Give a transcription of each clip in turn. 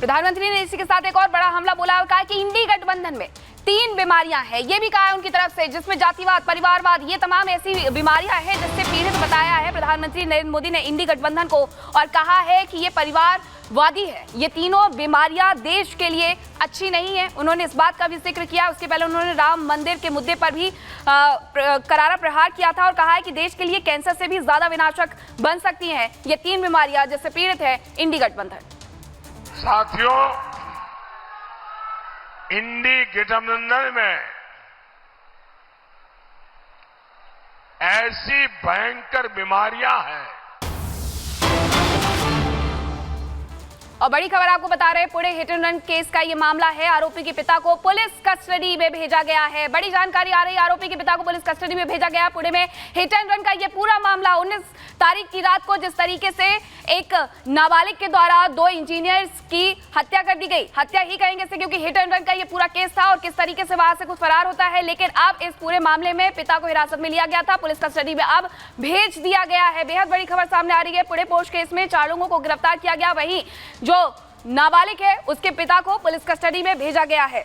प्रधानमंत्री ने इसी के साथ एक और बड़ा हमला बोला और कहा कि इंडी गठबंधन में 3 बीमारियां हैं। ये भी कहा है उनकी तरफ से, जिसमें जातिवाद, परिवारवाद, ये तमाम ऐसी बीमारियां हैं जिससे पीड़ित बताया है प्रधानमंत्री नरेंद्र मोदी ने इंडी गठबंधन को, और कहा है कि ये परिवारवादी है। ये तीनों बीमारियां देश के लिए अच्छी नहीं है। उन्होंने इस बात का भी जिक्र किया। उसके पहले उन्होंने राम मंदिर के मुद्दे पर भी करारा प्रहार किया था और कहा है कि देश के लिए कैंसर से भी ज्यादा विनाशक बन सकती हैं ये 3 बीमारियां जिससे पीड़ित है इंडी गठबंधन। साथियों, इंडी गठबंधन में ऐसी भयंकर बीमारियां हैं। और बड़ी खबर आपको बता रहे हैं, Pune hit and run case का ये मामला है। आरोपी के पिता को पुलिस कस्टडी में भेजा गया है। बड़ी जानकारी आ रही है, आरोपी के पिता को पुलिस कस्टडी में भेजा गया। पुणे में हिट एंड रन का ये पूरा मामला 19 तारीख की रात को जिस तरीके से एक नाबालिग के द्वारा 2 इंजीनियर्स की हत्या कर दी गई, हत्या ही कहेंगे इसे क्योंकि हिट एंड रन का ये पूरा केस था और किस तरीके से वहां से कुछ फरार होता है। लेकिन अब इस पूरे मामले में पिता को हिरासत में लिया गया था, पुलिस कस्टडी में अब भेज दिया गया है। बेहद बड़ी खबर सामने आ रही है। पुणे पोस्ट केस में 4 लोगों को गिरफ्तार किया गया, वहीं जो नाबालिग है उसके पिता को पुलिस कस्टडी में भेजा गया है।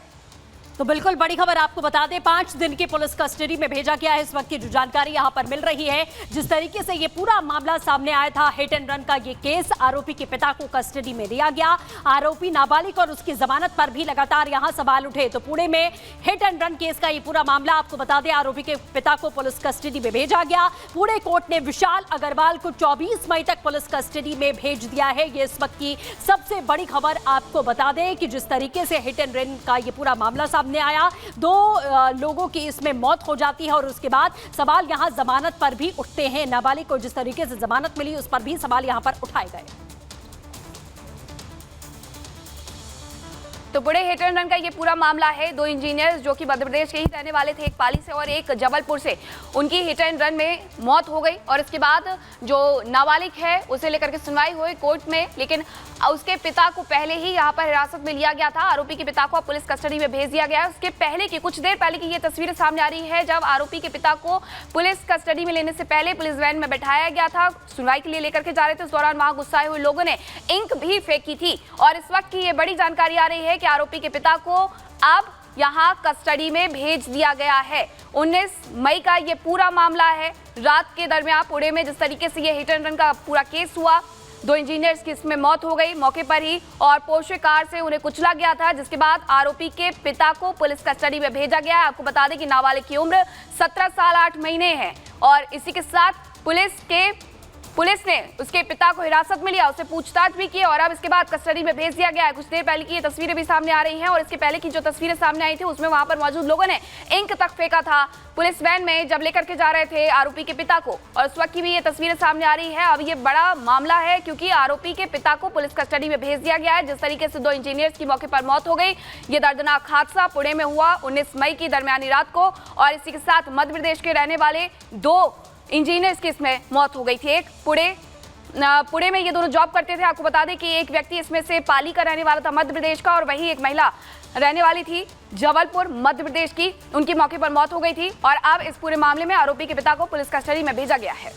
तो बिल्कुल बड़ी खबर आपको बता दें, 5 दिन की पुलिस कस्टडी में भेजा गया है। इस वक्त की जो जानकारी यहां पर मिल रही है, जिस तरीके से ये पूरा मामला सामने आया था, हिट एंड रन का ये केस, आरोपी के पिता को कस्टडी में लिया गया। आरोपी नाबालिग और उसकी जमानत पर भी लगातार यहां सवाल उठे। तो पुणे में हिट एंड रन केस का ये पूरा मामला आपको बता दें, आरोपी के पिता को पुलिस कस्टडी में भेजा गया। पुणे कोर्ट ने विशाल अग्रवाल को 24 मई तक पुलिस कस्टडी में भेज दिया है। ये इस वक्त की सबसे बड़ी खबर आपको बता दें कि जिस तरीके से हिट एंड रन का ये पूरा मामला सामने आया, 2 लोगों की इसमें मौत हो जाती है और उसके बाद सवाल यहां जमानत पर भी उठते हैं। नाबालिग को जिस तरीके से जमानत मिली उस पर भी सवाल यहां पर उठाए गए। तो पुणे हिट एंड रन का ये पूरा मामला है। 2 इंजीनियर्स जो कि मध्य प्रदेश के ही रहने वाले थे, एक पाली से और एक जबलपुर से, उनकी हिट एंड रन में मौत हो गई और इसके बाद जो नाबालिग है उसे लेकर के सुनवाई हुई कोर्ट में, लेकिन उसके पिता को पहले ही यहाँ पर हिरासत में लिया गया था। आरोपी के पिता को पुलिस कस्टडी में भेज दिया गया है। उसके पहले की कुछ देर पहले की ये तस्वीरें सामने आ रही है, जब आरोपी के पिता को पुलिस कस्टडी में लेने से पहले पुलिस वैन में बैठाया गया था, सुनवाई के लिए लेकर के जा रहे थे। उस दौरान वहां गुस्साए हुए लोगों ने इंक भी फेंकी थी और इस वक्त की ये बड़ी जानकारी आ रही है कि आरोपी के पिता को अब यहां कस्टडी में भेज दिया गया है। 19 मई का ये पूरा मामला है। रात के दरमियान पुणे में जिस तरीके से ये हिट एंड रन का पूरा केस हुआ, 2 इंजीनियर्स की इसमें मौत हो गई मौके पर ही और पोर्शे कार से उन्हें कुचला गया था, जिसके बाद आरोपी के पिता को पुलिस कस्टडी में भेजा गया है। आपको बता दें कि नाबालिग की उम्र 17 साल 8 महीने है और इसी के साथ पुलिस ने उसके पिता को हिरासत में लिया, उससे पूछताछ भी की और अब इसके बाद कस्टडी में भेज दिया गया है। कुछ देर पहले की ये तस्वीरें भी सामने आ रही हैं और इसके पहले की जो तस्वीरें सामने आई थी उसमें वहां पर मौजूद लोगों ने इंक तक फेंका था पुलिस वैन में जब लेकर के जा रहे थे आरोपी के पिता को, और उस वक्त की भी ये तस्वीरें सामने आ रही है। अब ये बड़ा मामला है क्योंकि आरोपी के पिता को पुलिस कस्टडी में भेज दिया गया है। जिस तरीके से 2 इंजीनियर्स की मौके पर मौत हो गई, ये दर्दनाक हादसा पुणे में हुआ 19 मई की दरमियानी रात को और इसी के साथ मध्य प्रदेश के रहने वाले 2 इंजीनियर्स की इसमें मौत हो गई थी। एक पुणे में ये दोनों जॉब करते थे। आपको बता दें कि एक व्यक्ति इसमें से पाली का रहने वाला था मध्य प्रदेश का और वहीं एक महिला रहने वाली थी जबलपुर मध्य प्रदेश की, उनकी मौके पर मौत हो गई थी और अब इस पूरे मामले में आरोपी के पिता को पुलिस कस्टडी में भेजा गया है।